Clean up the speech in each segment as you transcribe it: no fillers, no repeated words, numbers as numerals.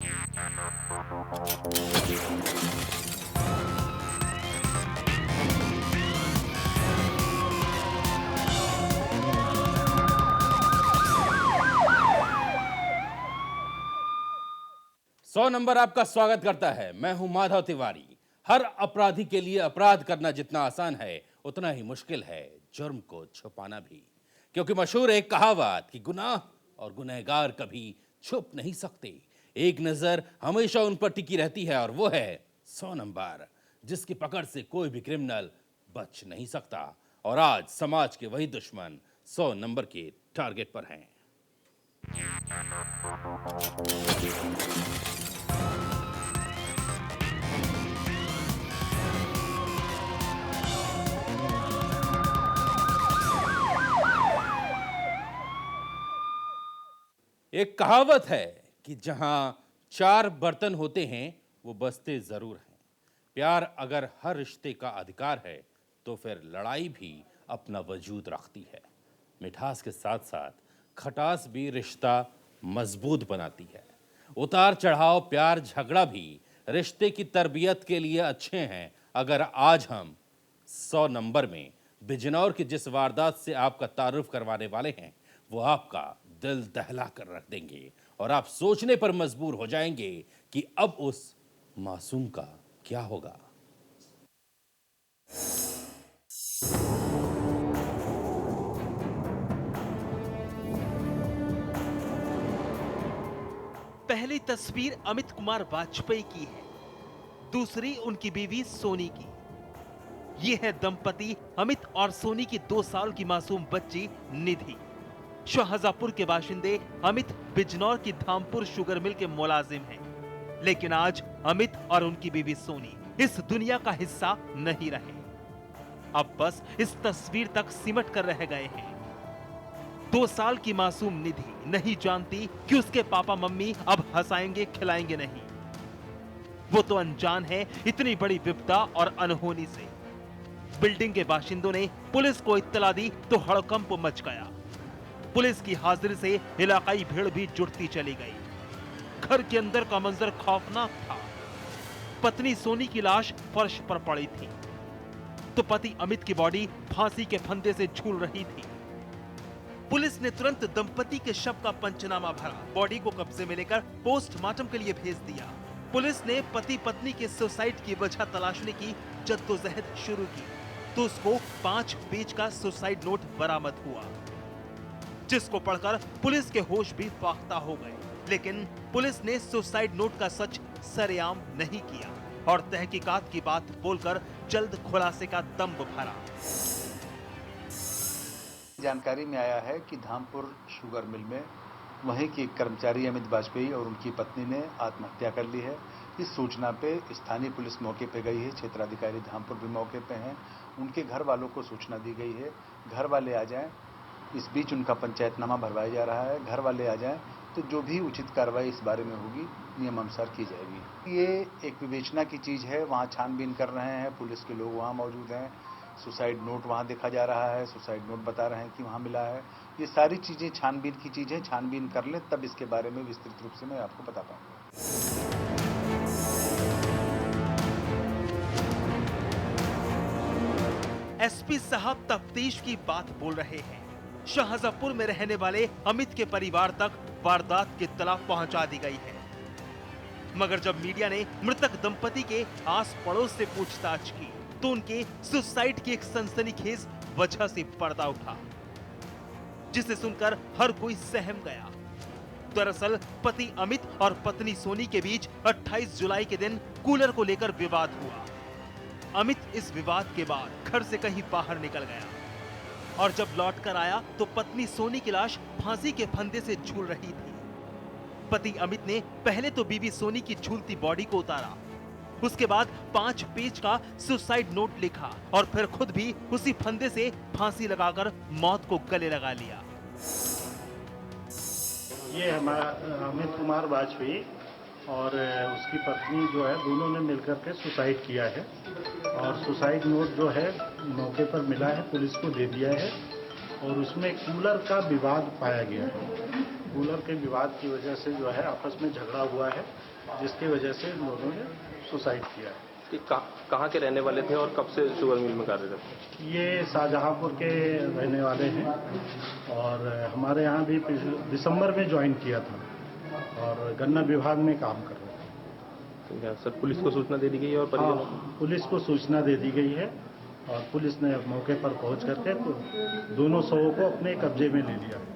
100 number आपका स्वागत करता है। मैं हूं माधव तिवारी। हर अपराधी के लिए अपराध करना जितना आसान है, उतना ही मुश्किल है जुर्म को छुपाना भी। क्योंकि मशहूर एक कहावत कि गुनाह और गुनहगार कभी छुप नहीं सकते। एक नजर हमेशा उन पर टिकी रहती है और वो है 100 नंबर, जिसकी पकड़ से कोई भी क्रिमिनल बच नहीं सकता। और आज समाज के वही दुश्मन 100 नंबर के टारगेट पर हैं। एक कहावत है कि जहां 4 बर्तन होते हैं वो बसते जरूर हैं। प्यार अगर हर रिश्ते का अधिकार है तो फिर लड़ाई भी अपना वजूद रखती है। मिठास के साथ साथ खटास भी रिश्ता मजबूत बनाती है। उतार चढ़ाव, प्यार, झगड़ा भी रिश्ते की तरबियत के लिए अच्छे हैं। अगर आज हम 100 नंबर में बिजनौर की जिस वारदात से आपका तारुफ करवाने वाले हैं, वो आपका दिल दहला कर रख देंगे और आप सोचने पर मजबूर हो जाएंगे कि अब उस मासूम का क्या होगा। पहली तस्वीर अमित कुमार वाजपेयी की है, दूसरी उनकी बीवी सोनी की। ये है दंपति अमित और सोनी की 2 साल की मासूम बच्ची निधि। शाहजहांपुर के बाशिंदे अमित बिजनौर की धामपुर शुगर मिल के मुलाजिम हैं। लेकिन आज अमित और उनकी बीवी सोनी इस दुनिया का हिस्सा नहीं रहे। अब बस इस तस्वीर तक सिमट कर रह गए हैं। 2 साल की मासूम निधि नहीं जानती कि उसके पापा मम्मी अब हंसाएंगे खिलाएंगे नहीं। वो तो अनजान है इतनी बड़ी विपदा और अनहोनी से। बिल्डिंग के बाशिंदों ने पुलिस को इत्तला दी तो हड़कंप मच गया। पुलिस की हाजिरी से इलाकाई भीड़ भी जुटती चली गई। घर के अंदर का मंजर खौफनाक था। पत्नी सोनी की लाश फर्श पर पड़ी थी तो पति अमित की बॉडी फांसी के फंदे से झूल रही थी। पुलिस ने तुरंत दंपति के शव का पंचनामा भरा, बॉडी को कब्जे में लेकर पोस्टमार्टम के लिए भेज दिया। पुलिस ने पति पत्नी के सुसाइड की वजह तलाशने की जद्दोजहद शुरू की तो उसको 5 पेज का सुसाइड नोट बरामद हुआ, जिसको पढ़कर पुलिस के होश भी फाख्ता हो गए। लेकिन पुलिस ने सुसाइड नोट का सच सरेआम नहीं किया और तहकीकात की बात बोलकर जल्द खुलासे का दम्भ भरा। जानकारी में आया है कि धामपुर शुगर मिल में वहीं के एक कर्मचारी अमित वाजपेयी और उनकी पत्नी ने आत्महत्या कर ली है। इस सूचना पे स्थानीय पुलिस मौके पे गई है, क्षेत्राधिकारी धामपुर भी मौके पे हैं। उनके घर वालों को सूचना दी गई है, घर वाले आ जाएं। इस बीच उनका पंचायतनामा भरवाया जा रहा है। घर वाले आ जाएं तो जो भी उचित कार्रवाई इस बारे में होगी नियमानुसार की जाएगी। ये एक विवेचना की चीज़ है। वहाँ छानबीन कर रहे हैं, पुलिस के लोग वहाँ मौजूद हैं। सुसाइड नोट वहाँ देखा जा रहा है, सुसाइड नोट बता रहे हैं कि वहाँ मिला है। ये सारी चीज़ें छानबीन की चीज़ें, छानबीन कर लें तब इसके बारे में विस्तृत रूप से मैं आपको बता पाऊँगा। एसपी साहब तफ्तीश की बात बोल रहे हैं। शाहजहांपुर में रहने वाले अमित के परिवार तक वारदात की इत्तला पहुंचा दी गई है। मगर जब मीडिया ने मृतक दंपति के आस पड़ोस से पूछताछ की तो उनके सुसाइड की एक सनसनीखेज वजह से पर्दा उठा, जिसे सुनकर हर कोई सहम गया। दरअसल पति अमित और पत्नी सोनी के बीच 28 जुलाई के दिन कूलर को लेकर विवाद हुआ। अमित इस विवाद के बाद घर से कहीं बाहर निकल गया और जब लौट कर आया तो पत्नी सोनी की लाश फांसी के फंदे से झूल रही थी। पति अमित ने पहले तो बीवी सोनी की झूलती बॉडी को उतारा, उसके बाद 5 पेज का सुसाइड नोट लिखा और फिर खुद भी उसी फंदे से फांसी लगाकर मौत को गले लगा लिया। ये हमारा अमित कुमार वाजपेयी और उसकी पत्नी जो है, दोनों ने मिलकर के सुसाइड किया है और सुसाइड नोट जो है मौके पर मिला है, पुलिस को दे दिया है और उसमें कूलर का विवाद पाया गया है। कूलर के विवाद की वजह से जो है आपस में झगड़ा हुआ है जिसकी वजह से इन दोनों ने सुसाइड किया है। कि कहाँ के रहने वाले थे और कब से शुगर मिल में कार्यरत थे? ये शाहजहांपुर के रहने वाले हैं और हमारे यहाँ भी दिसंबर में ज्वाइन किया था और गन्ना विभाग में काम कर रहे थे। ठीक है सर, पुलिस को सूचना दे दी गई है और परिजनों को? पुलिस को सूचना दे दी गई है और पुलिस ने मौके पर पहुंच करके तो दोनों शवों को अपने कब्जे में ले लिया है।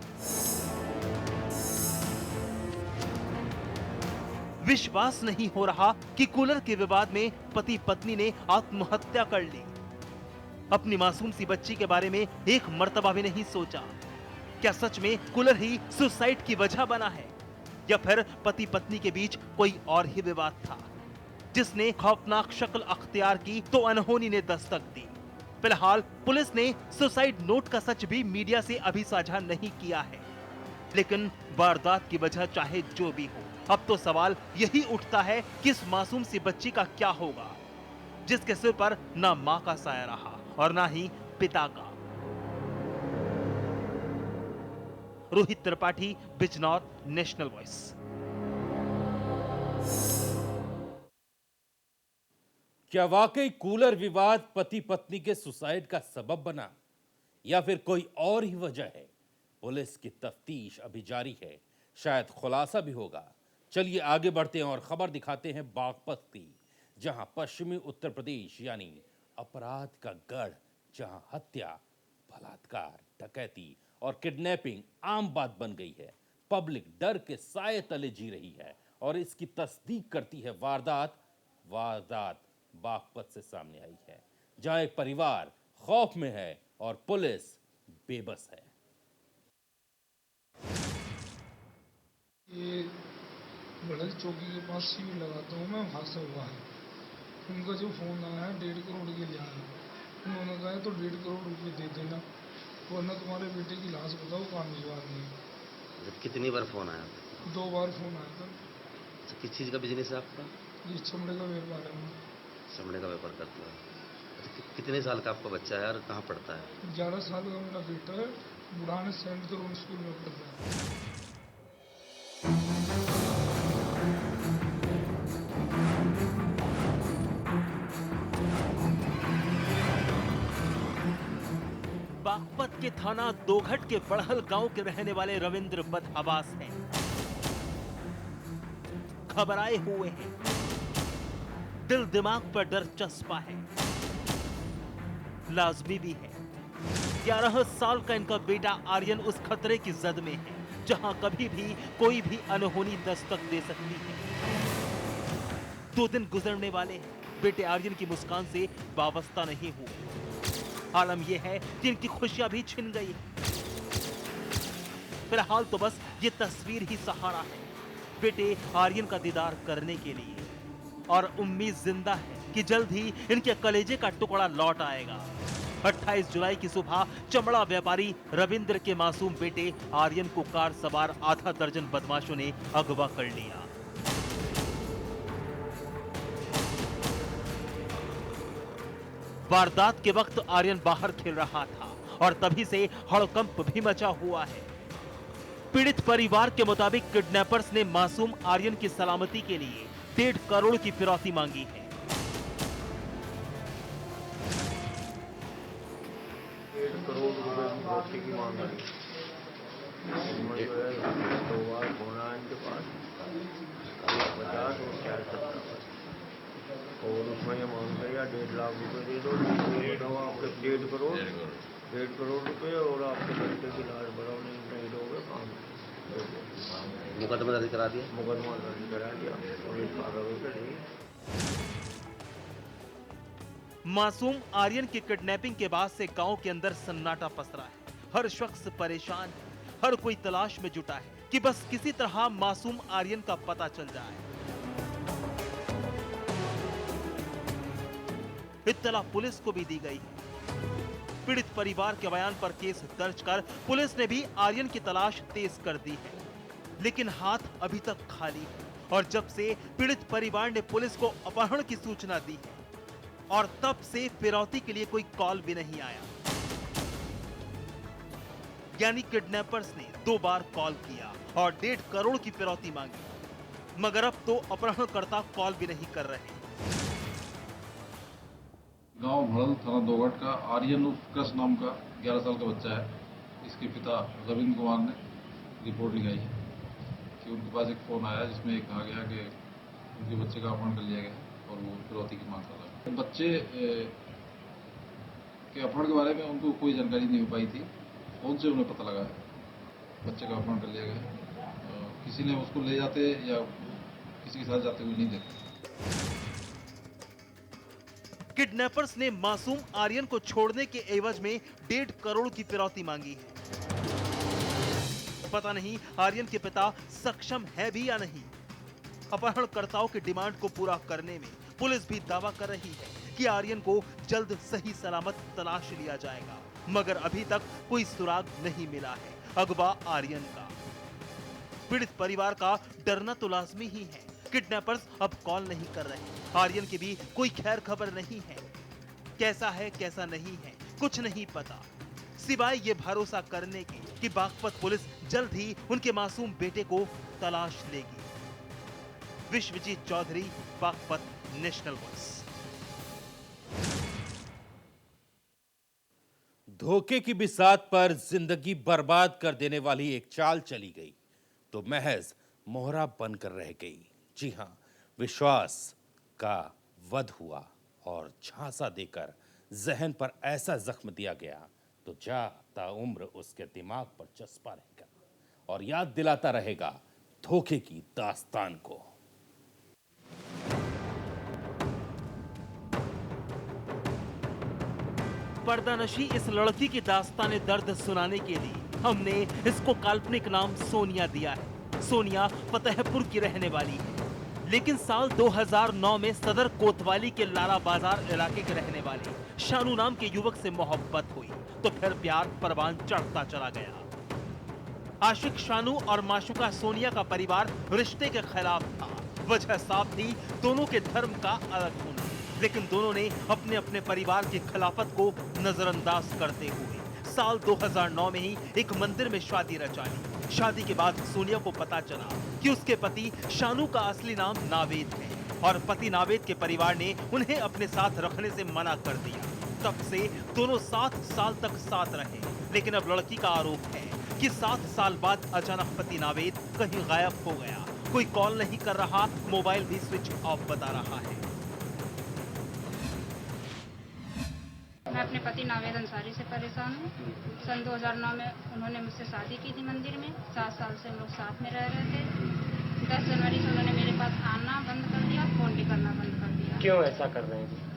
विश्वास नहीं हो रहा कि कूलर के विवाद में पति पत्नी ने आत्महत्या कर ली। अपनी मासूम सी बच्ची के बारे में एक मर्तबा भी नहीं सोचा। क्या सच में कूलर ही सुसाइड की वजह बना है या फिर पति पत्नी के बीच कोई और ही विवाद था जिसने खौफनाक शक्ल अख्तियार की तो अनहोनी ने दस्तक दी। फिलहाल पुलिस ने सुसाइड नोट का सच भी मीडिया से अभी साझा नहीं किया है, लेकिन वारदात की वजह चाहे जो भी हो, अब तो सवाल यही उठता है कि इस मासूम सी बच्ची का क्या होगा जिसके सिर पर ना मां का साया रहा और ना ही पिता का। Rohit Tripathi, Bijnor, national voice. क्या वाकई कूलर विवाद पति पत्नी के सुसाइड का सबब बना या फिर कोई और ही वजह है? पुलिस की तफ्तीश अभी जारी है, शायद खुलासा भी होगा। चलिए आगे बढ़ते हैं और खबर दिखाते हैं बागपत की, जहां पश्चिमी उत्तर प्रदेश यानी अपराध का गढ़, जहां हत्या, बलात्कार, डकैती और किडनैपिंग आम बात बन गई है। पब्लिक डर के साए तले जी रही है और इसकी तस्दीक करती है वारदात बागपत से सामने आई है, जहां एक परिवार खौफ में है और पुलिस बेबस है। ये बड़े चौकी के पास शिविर लगाता हूँ मैं, वहाँ से हुआ है। उनका जो फ़ोन आया है 1.5 करोड़ के लिए आया। उन्होंने कहा तो 1.5 करोड़ रुपये दे देना वरना तुम्हारे बेटे की लाश बताओ काम भिजवा देंगे। कितनी बार फोन आया? 2 बार फ़ोन आया था। तो किस चीज़ का बिजनेस है आपका? ये चमड़े का व्यापार है। चमड़े का व्यापार करता है। अच्छा, कितने साल का आपका बच्चा है और कहाँ पढ़ता है? 11 साल का मेरा बेटा है, बुढ़ाने सेंट तरुण स्कूल में पढ़ता है। बागपत के थाना दोघट के बड़हल गांव के रहने वाले रविंद्र बदहवास हैं। घबराए हुए हैं, दिल दिमाग पर डर चस्पा है, लाजमी भी है। 11 साल का इनका बेटा आर्यन उस खतरे की जद में है जहां कभी भी कोई भी अनहोनी दस्तक दे सकती है। 2 दिन गुजरने वाले हैं, बेटे आर्यन की मुस्कान से वाबस्ता नहीं हुए। आलम यह है कि इनकी खुशियां भी छिन गई है। फिलहाल तो बस ये तस्वीर ही सहारा है बेटे आर्यन का दीदार करने के लिए, और उम्मीद जिंदा है कि जल्द ही इनके कलेजे का टुकड़ा लौट आएगा। 28 जुलाई की सुबह चमड़ा व्यापारी रविंद्र के मासूम बेटे आर्यन को कार सवार आधा दर्जन बदमाशों ने अगवा कर लिया। वारदात के वक्त आर्यन बाहर खेल रहा था और तभी से हड़कंप भी मचा हुआ है। पीड़ित परिवार के मुताबिक किडनैपर्स ने मासूम आर्यन की सलामती के लिए 1.5 करोड़ की फिरौती मांगी है। 1.5 करोड़ रुपए की फिरौती की मांग है। मैं जो है 2 बार फोन आया इनके पास, 50 और 70 और उसमें ये मांग रहे 1.5 लाख रुपए दे दो। बताओ आपके 1.5 करोड़ रुपए और आपके लड़के की लाश बढ़ाओ, नहीं दोगे काम। मुकदमा दर्ज करा दिया? मुकदमा दर्ज करा दिया और इस कार्रवाई कर दी। मासूम आर्यन की किडनैपिंग के बाद से गांव के अंदर सन्नाटा पसरा है। हर शख्स परेशान है, हर कोई तलाश में जुटा है कि बस किसी तरह मासूम आर्यन का पता चल जाए। इत्तला पुलिस को भी दी गई है। पीड़ित परिवार के बयान पर केस दर्ज कर पुलिस ने भी आर्यन की तलाश तेज कर दी है, लेकिन हाथ अभी तक खाली है। और जब से पीड़ित परिवार ने पुलिस को अपहरण की सूचना दी है और तब से फिरौती के लिए कोई कॉल भी नहीं आया। यानी किडनैपर्स ने 2 बार कॉल किया और 1.5 करोड़ की फिरौती मांगी। मगर अब तो अपहरणकर्ता कॉल भी नहीं कर रहे। गांव भड़ल थाना दोगट का आर्यन उत्कर्ष नाम का 11 साल का बच्चा है। इसके पिता रविंद्र कुमार ने रिपोर्ट लिखाई है कि उनके पास एक फ़ोन आया जिसमें कहा गया कि उनके बच्चे का अपहरण कर लिया गया और वो फिरौती की मांग कर रहा है। बच्चे के अपहरण के बारे में उनको कोई जानकारी नहीं हो पाई थी। फ़ोन से उन्हें पता लगा है बच्चे का अपहरण कर लिया गया है। किसी ने उसको ले जाते या किसी के साथ जाते हुए नहीं देखा। किडनैपर्स ने मासूम आर्यन को छोड़ने के एवज में 1.5 करोड़ की फिरौती मांगी है। पता नहीं आर्यन के पिता सक्षम है भी या नहीं। अपहरणकर्ताओं की डिमांड को पूरा करने में पुलिस भी दावा कर रही है कि आर्यन को जल्द सही सलामत तलाश लिया जाएगा, मगर अभी तक कोई सुराग नहीं मिला है अगवा आर्यन का। पीड़ित परिवार का डरना तो लाजमी ही है। किडनैपर्स अब कॉल नहीं कर रहे। आर्यन की भी कोई खैर खबर नहीं है। कैसा है कैसा नहीं है कुछ नहीं पता, सिवाय ये भरोसा करने के कि बागपत पुलिस जल्द ही उनके मासूम बेटे को तलाश लेगी। Vishwajeet Chaudhary, Baghpat, national voice. धोखे की बिसात पर जिंदगी बर्बाद कर देने वाली एक चाल चली गई तो महज मोहरा बनकर रह गई। जी हां, विश्वास का वध हुआ और झांसा देकर जहन पर ऐसा जख्म दिया गया तो जाता उम्र उसके दिमाग पर चस्पा रहेगा और याद दिलाता रहेगा धोखे की दास्तान को। पर्दानशी इस लड़की की दास्तान दर्द सुनाने के लिए हमने इसको काल्पनिक नाम सोनिया दिया है। सोनिया फतेहपुर की रहने वाली है, लेकिन साल 2009 में सदर कोतवाली के लाला बाजार इलाके के रहने वाले शानू नाम के युवक से मोहब्बत हुई तो फिर प्यार परवान चढ़ता चला गया। आशिक शानू और माशुका सोनिया का परिवार रिश्ते के खिलाफ था। वजह साफ थी दोनों के धर्म का अलग होना, लेकिन दोनों ने अपने अपने परिवार की खिलाफत को नजरअंदाज करते हुए साल 2009 में ही एक मंदिर में शादी रचा ली। शादी के बाद सोनिया को पता चला कि उसके पति शानू का असली नाम नावेद है और पति नावेद के परिवार ने उन्हें अपने साथ रखने से मना कर दिया। तब से दोनों 7 साल तक साथ रहे, लेकिन अब लड़की का आरोप है कि 7 साल बाद अचानक पति नावेद कहीं गायब हो गया। कोई कॉल नहीं कर रहा, मोबाइल भी स्विच ऑफ बता रहा है। मैं अपने पति नावेद अंसारी से परेशान हूँ। सन 2009 में उन्होंने मुझसे शादी की थी मंदिर में। 7 साल से हम लोग साथ में रह रहे थे। 10 जनवरी से उन्होंने मेरे पास आना बंद कर दिया, फोन भी करना बंद कर दिया। क्यों ऐसा कर रहे हैं?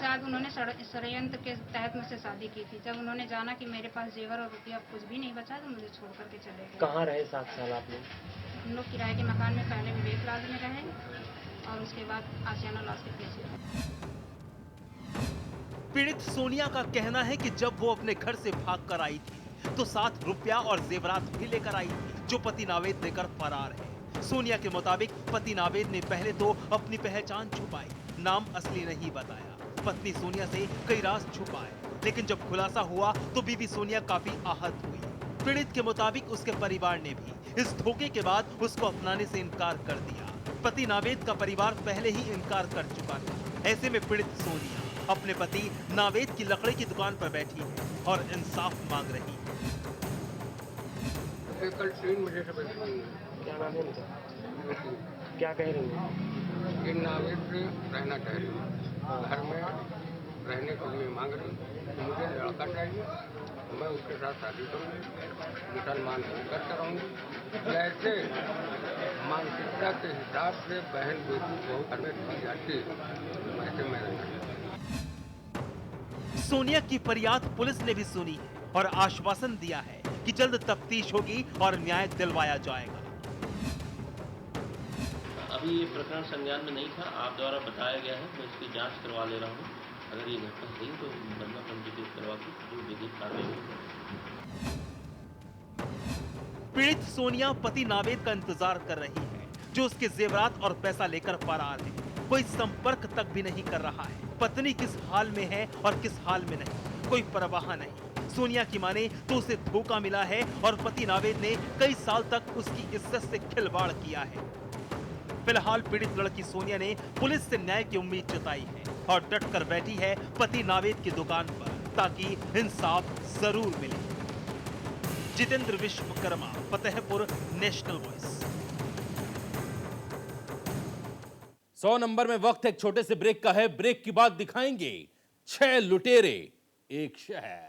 शायद उन्होंने षड्यंत्र के तहत मुझसे शादी की थी। जब उन्होंने जाना कि मेरे पास जेवर और रुपया कुछ भी नहीं बचा तो मुझे छोड़ करके चले गए। कहाँ रहे 7 साल आप लोग? हम लोग किराए के मकान में पहले विवेक प्लाजा में रहे और उसके बाद आशियाना लॉज के पीछे। पीड़ित सोनिया का कहना है कि जब वो अपने घर से भागकर आई थी तो साथ रुपया और जेवरात भी लेकर आई थी, जो पति नावेद लेकर फरार है। सोनिया के मुताबिक पति नावेद ने पहले तो अपनी पहचान छुपाई, नाम असली नहीं बताया। पत्नी सोनिया से कई राज छुपाए, लेकिन जब खुलासा हुआ तो बीवी सोनिया काफी आहत हुई। पीड़ित के मुताबिक उसके परिवार ने भी इस धोखे के बाद उसको अपनाने से इनकार कर दिया। पति नावेद का परिवार पहले ही इनकार कर चुका था। ऐसे में पीड़ित सोनिया अपने पति नावेद की लकड़ी की दुकान पर बैठी है और इंसाफ मांग रही है। कल 3 बजे से बैठी हुई है। क्या नाम है उनका? क्या कह रही हैं? ये नावेद से रहना चाह रही है, घर में रहने के लिए मांग रही है। मुझे लड़का चाहिए, मैं उसके साथ शादी करूँगी, मुसलमान होकर कराऊंगी। जैसे मानसिकता के हिसाब से बहन बेटी बहुत घर में दी जाती है, वैसे मैं रहना चाहती हूँ। सोनिया की फरियाद पुलिस ने भी सुनी है और आश्वासन दिया है कि जल्द तफ्तीश होगी और न्याय दिलवाया जाएगा। अभी ये प्रकरण संज्ञान में नहीं था, आप द्वारा बताया गया है, मैं इसकी जांच करवा ले रहा हूँ। अगर ये घटना सही तो मामला पंजीकृत करवा के जो विधिक कार्रवाई होगी। पीड़ित सोनिया पति नावेद का इंतजार कर रही है, जो उसके जेवरात और पैसा लेकर फरार है। कोई संपर्क तक भी नहीं कर रहा है। पत्नी किस हाल में है और किस हाल में नहीं, कोई परवाह नहीं। सोनिया की माने तो उसे धोखा मिला है और पति नावेद ने कई साल तक उसकी इज्जत से खिलवाड़ किया है। फिलहाल पीड़ित लड़की सोनिया ने पुलिस से न्याय की उम्मीद जताई है और डट कर बैठी है पति नावेद की दुकान पर ताकि इंसाफ जरूर मिले। Jitendra Vishwakarma, Fatehpur, national voice. 100 number में वक्त एक छोटे से ब्रेक का है। ब्रेक के बाद दिखाएंगे 6 लुटेरे एक शहर।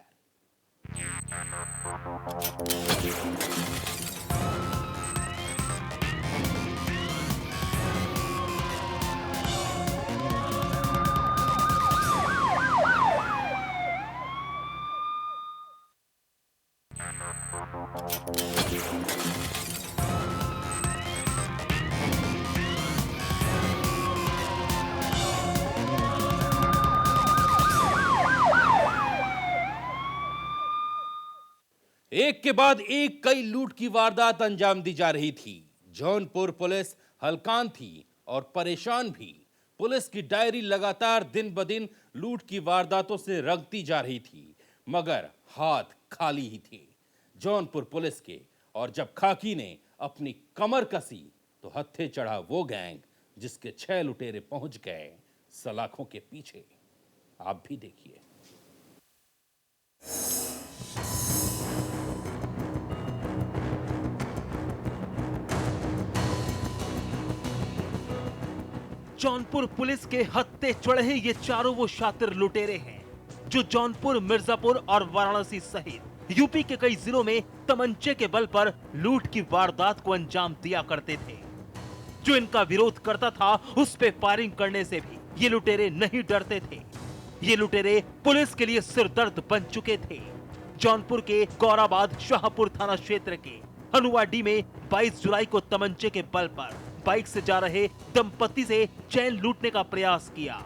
एक के बाद एक कई लूट की वारदात अंजाम दी जा रही थी। जौनपुर पुलिस हलकान थी और परेशान भी। पुलिस की डायरी लगातार दिन ब दिन लूट की वारदातों से रंगती जा रही थी, मगर हाथ खाली ही थे जौनपुर पुलिस के। और जब खाकी ने अपनी कमर कसी तो हत्थे चढ़ा वो गैंग जिसके 6 लुटेरे पहुंच गए सलाखों के पीछे। आप भी देखिए। जौनपुर पुलिस के हत्थे चढ़े ये चारों वो शातिर लुटेरे हैं जो जौनपुर, मिर्जापुर और वाराणसी सहित यूपी के कई जिलों में तमंचे के बल पर लूट की वारदात को अंजाम दिया करते थे। जो इनका विरोध करता था उस पे फायरिंग करने से भी ये लुटेरे नहीं डरते थे। ये लुटेरे पुलिस के लिए सिरदर्द बन चुके थे। जौनपुर के गौराबाद शाहपुर थाना क्षेत्र के हनुवाडी में 22 जुलाई को तमंचे के बल पर बाइक से जा रहे दंपति से चैन लूटने का प्रयास किया।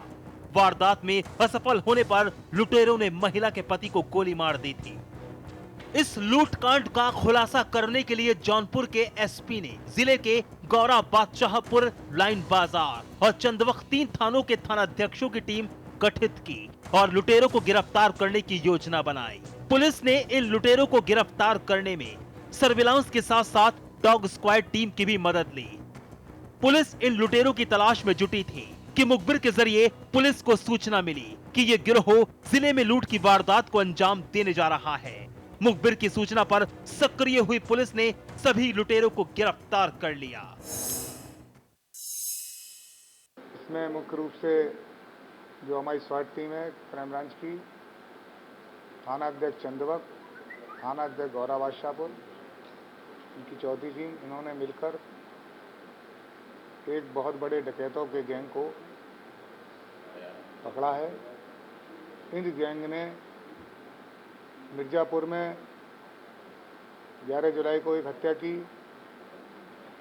वारदात में असफल होने पर लुटेरों ने महिला के पति को गोली मार दी थी। इस लूटकांड का खुलासा करने के लिए जौनपुर के एसपी ने जिले के गौरा बादशाहपुर, लाइन बाजार और चंदवक 3 थानों के थानाध्यक्षों की टीम गठित की और लुटेरों को गिरफ्तार करने की योजना बनाई। पुलिस ने इन लुटेरों को गिरफ्तार करने में सर्विलांस के साथ साथ डॉग स्क्वाड टीम की भी मदद ली। पुलिस इन लुटेरों की तलाश में जुटी थी कि मुखबिर के जरिए पुलिस को सूचना मिली कि ये गिरोह जिले में लूट की वारदात को अंजाम देने जा रहा है। मुखबिर की सूचना पर सक्रिय हुई पुलिस ने सभी लुटेरों को गिरफ्तार कर लिया। इसमें मुख्य रूप से जो हमारी स्वाट टीम है क्राइम ब्रांच की, थाना अध्यक्ष चंदवक, थाना अध्यक्ष गौरा बादशाहपुर, इनकी चौथी टीम, इन्होंने मिलकर एक बहुत बड़े डकैतों के गैंग को पकड़ा है। इन गैंग ने मिर्जापुर में 11 जुलाई को एक हत्या की।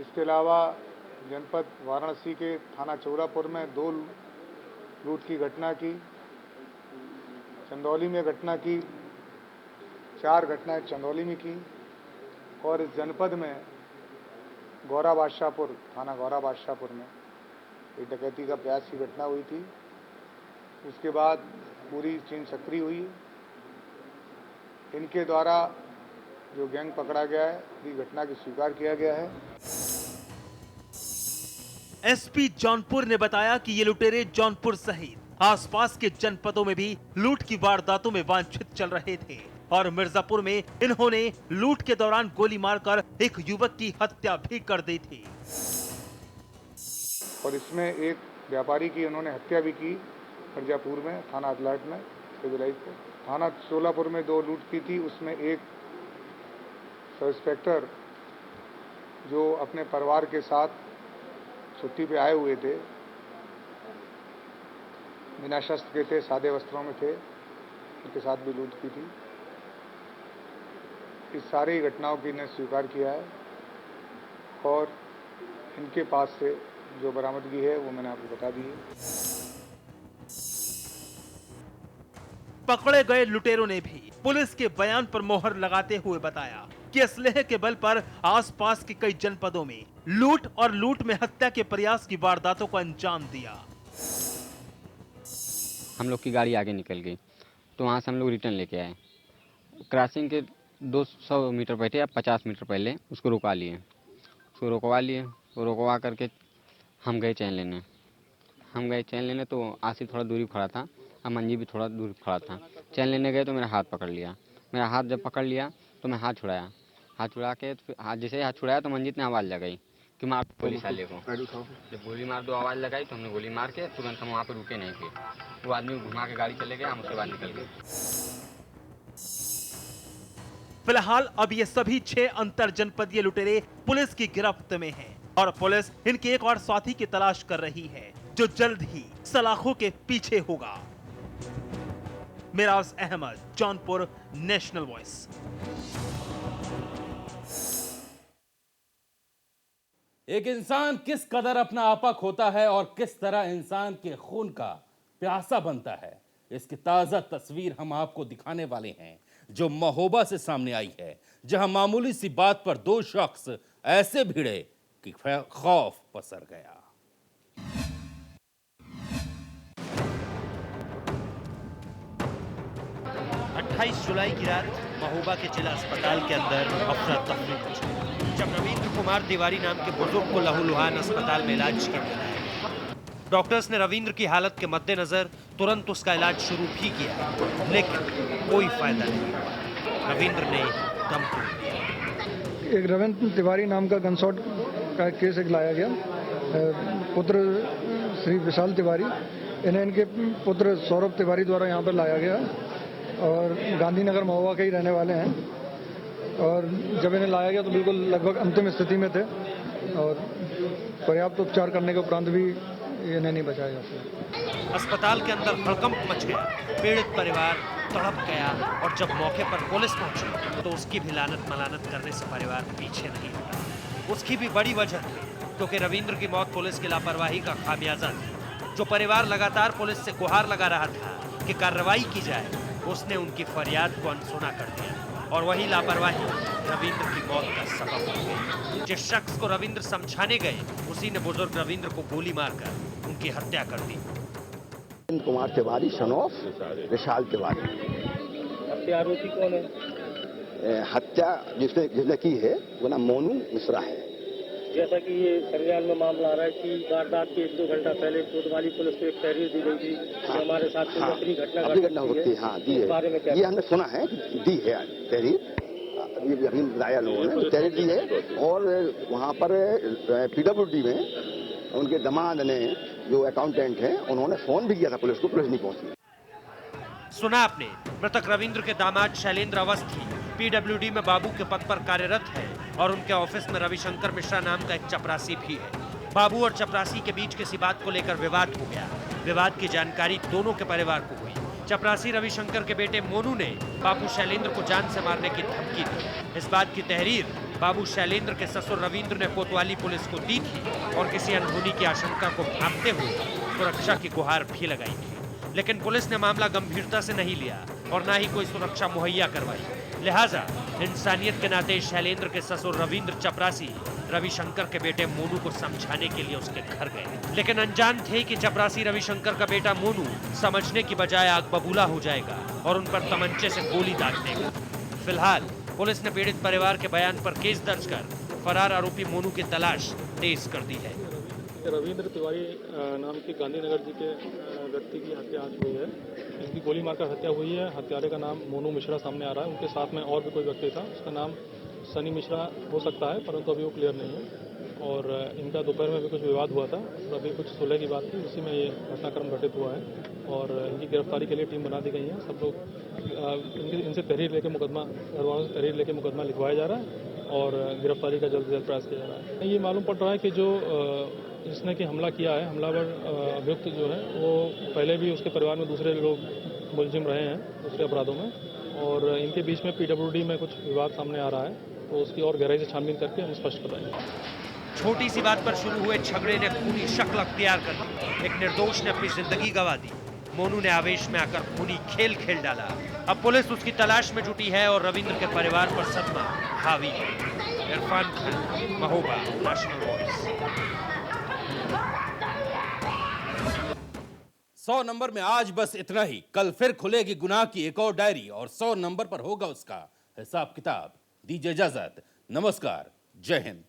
इसके अलावा जनपद वाराणसी के थाना चौरापुर में 2 लूट की घटना की, चंदौली में घटना की, 4 घटनाएं चंदौली में की और इस जनपद में गौरा बादशाहपुर, थाना गौरा बादशाहपुर में एक डकैती का प्रयास की घटना हुई थी। उसके बाद पूरी चीन सक्रिय हुई। इनके द्वारा जो गैंग पकड़ा गया है, इस घटना की स्वीकार किया गया है। एसपी जौनपुर ने बताया कि ये लुटेरे जौनपुर सहित आसपास के जनपदों में भी लूट की वारदातों में वांछित चल रहे थे और मिर्जापुर में इन्होंने लूट के दौरान गोली मारकर एक युवक की हत्या भी कर दी थी। और इसमें एक व्यापारी की उन्होंने हत्या भी की मिर्जापुर में, थाना अदलाट में 6 जुलाई को। थाना सोलापुर में 2 लूट की थी, उसमें एक सब इंस्पेक्टर जो अपने परिवार के साथ छुट्टी पे आए हुए थे, बिना शस्त्र के थे, सादे वस्त्रों में थे, उनके साथ भी लूट की थी। इस सारी घटनाओं की इन्हें स्वीकार किया है और इनके पास से जो बरामदगी है वो मैंने आपको बता दी है। पकड़े गए लुटेरों ने भी पुलिस के बयान पर मोहर लगाते हुए बताया कि असलहे के बल पर आसपास के कई जनपदों में लूट और लूट में हत्या के प्रयास की वारदातों को अंजाम दिया। हम लोग की गाड़ी आगे निकल गई तो वहाँ से हम लोग रिटर्न लेके आए। क्रॉसिंग के 200 मीटर पहले या 50 मीटर पहले उसको रुका लिए। उसको रुकवा लिए, वो रुकवा करके हम गए चैन लेने तो आसिफ थोड़ा दूरी खड़ा था, अमन भी थोड़ा दूर खड़ा था। चैन लेने गए तो मेरा हाथ पकड़ लिया। मेरा हाथ जब पकड़ लिया तो मैं हाथ छुड़ाया। हाथ छुड़ा के तो हाथ जैसे ही हाथ छुड़ाया तो मंजीत ने आवाज़ लगाई कि मार गोली साले को। जब गोली मार दो आवाज़ लगाई तो हमने गोली मार के तुरंत हम वहाँ पर रुके नहीं थे। वो आदमी घुमा के गाड़ी चले गए, हम उसके बाद निकल गए। फिलहाल अब ये सभी 6 अंतर जनपदीय लुटेरे पुलिस की गिरफ्त में हैं और पुलिस इनके एक और साथी की तलाश कर रही है जो जल्द ही सलाखों के पीछे होगा। Miraj Ahmed, Jaunpur, national voice. एक इंसान किस कदर अपना आपा खोता है और किस तरह इंसान के खून का प्यासा बनता है, इसकी ताजा तस्वीर हम आपको दिखाने वाले हैं, जो महोबा से सामने आई है, जहां मामूली सी बात पर 2 शख्स ऐसे भिड़े कि खौफ पसर गया। 28 जुलाई की रात महोबा के जिला अस्पताल के अंदर अफरा तफरी मची जब रविंद्र कुमार तिवारी नाम के बुजुर्ग को लहूलुहान अस्पताल में इलाज के लिए लाया। डॉक्टर्स ने रविंद्र की हालत के मद्देनजर तुरंत उसका इलाज शुरू भी किया, लेकिन कोई फायदा नहीं हुआ। रविंद्र ने दम तोड़ दिया। एक रविंद्र तिवारी नाम का गनशॉट का केस एक लाया गया। पुत्र श्री विशाल तिवारी, इन्हें इनके पुत्र सौरभ तिवारी द्वारा यहाँ पर लाया गया और गांधीनगर महोबा के ही रहने वाले हैं। और जब इन्हें लाया गया तो बिल्कुल लगभग अंतिम स्थिति में थे और पर्याप्त उपचार करने के उपरांत भी इन्हें नहीं बचाया जा सका। अस्पताल के अंदर हड़कंप मच गया। पीड़ित परिवार तड़प गया और जब मौके पर पुलिस पहुंची तो उसकी भी लानत मलानत करने से परिवार पीछे नहीं हटा। उसकी भी बड़ी वजह थी क्योंकि रविंद्र की मौत पुलिस की लापरवाही का खामियाजा थी। जो परिवार लगातार पुलिस से गुहार लगा रहा था कि कार्रवाई की जाए, उसने उनकी फरियाद को अनसुना कर दिया और वही लापरवाही रविंद्र की मौत का सबब बन गई। जिस शख्स को रविंद्र समझाने गए, उसी ने बुजुर्ग रविंद्र को गोली मारकर उनकी हत्या कर दी। कुमार तिवारी सन ऑफ विशाल तिवारी। हत्या आरोपी कौन है? हत्या जिसने की है वो नाम मोनू मिश्रा है। जैसा कि ये संज्ञान में मामला आ रहा है कि वारदात के 1-2 घंटा पहले कोतवाली पुलिस को एक तहरीर दी गई थी कि हमारे साथ कोई अपनी घटना होती है। हाँ, दी है। बारे में क्या ये हमने सुना है कि दी है तहरीर, ये अभी बताया लोगों ने तहरीर दी है। और वहाँ पर PWD में उनके दामाद ने जो अकाउंटेंट हैं उन्होंने फोन भी किया था पुलिस को, पुलिस नहीं पहुंची। सुना आपने, मृतक रविंद्र के दामाद शैलेंद्र अवस्थी PWD में बाबू के पद पर कार्यरत है और उनके ऑफिस में रविशंकर मिश्रा नाम का एक चपरासी भी है। बाबू और चपरासी के बीच किसी बात को लेकर विवाद हो गया। विवाद की जानकारी दोनों के परिवार को हुई। चपरासी रविशंकर के बेटे मोनू ने बाबू शैलेंद्र को जान से मारने की धमकी दी। इस बात की तहरीर बाबू शैलेंद्र के ससुर रविंद्र ने कोतवाली पुलिस को दी थी और किसी अनहोनी की आशंका को भांपते हुए सुरक्षा की गुहार भी लगाई थी। लेकिन पुलिस ने मामला गंभीरता से नहीं लिया और न ही कोई सुरक्षा मुहैया करवाई। लिहाजा इंसानियत के नाते शैलेंद्र के ससुर रविंद्र चपरासी रविशंकर के बेटे मोनू को समझाने के लिए उसके घर गए, लेकिन अनजान थे कि चपरासी रविशंकर का बेटा मोनू समझने की बजाय आग बबूला हो जाएगा और उन पर तमंचे से गोली दाग देगा। फिलहाल पुलिस ने पीड़ित परिवार के बयान पर केस दर्ज कर फरार आरोपी मोनू की तलाश तेज कर दी है। रविंद्र तिवारी नाम के गांधीनगर जी के व्यक्ति की हत्या आज हुई है। इनकी गोली मारकर हत्या हुई है। हत्यारे का नाम मोनू मिश्रा सामने आ रहा है। उनके साथ में और भी कोई व्यक्ति था, उसका नाम सनी मिश्रा हो सकता है, परंतु अभी वो क्लियर नहीं है। और इनका दोपहर में भी कुछ विवाद हुआ था, तो अभी कुछ सुलह की बात थी, उसी में ये घटनाक्रम घटित हुआ है और इनकी गिरफ्तारी के लिए टीम बना दी गई है। सब लोग इनसे तहरीर लेके मुकदमा, घर वालों से तहरीर लेके मुकदमा लिखवाया जा रहा है और गिरफ्तारी का जल्द से जल्द प्रयास किया जा रहा है। ये मालूम पड़ रहा है कि जो जिसने कि हमला किया है, हमलावर अभियुक्त जो है वो पहले भी उसके परिवार में दूसरे लोग मुलजिम रहे हैं दूसरे अपराधों में और इनके बीच में PWD में कुछ विवाद सामने आ रहा है, तो उसकी और गहराई से छानबीन करके हम स्पष्ट बताएंगे। छोटी सी बात पर शुरू हुए झगड़े ने खूनी शक्ल अख्तियार कर दी। एक निर्दोष ने अपनी जिंदगी गंवा दी। मोनू ने आवेश में आकर खूनी खेल खेल डाला। अब पुलिस उसकी तलाश में जुटी है और रविंद्र के परिवार पर सदमा हावी है। Irfan Khan, Mahoba, national voice. 100 number में आज बस इतना ही। कल फिर खुलेगी गुनाह की एक और डायरी और 100 नंबर पर होगा उसका हिसाब किताब। दीजिए इजाजत। नमस्कार। जय हिंद।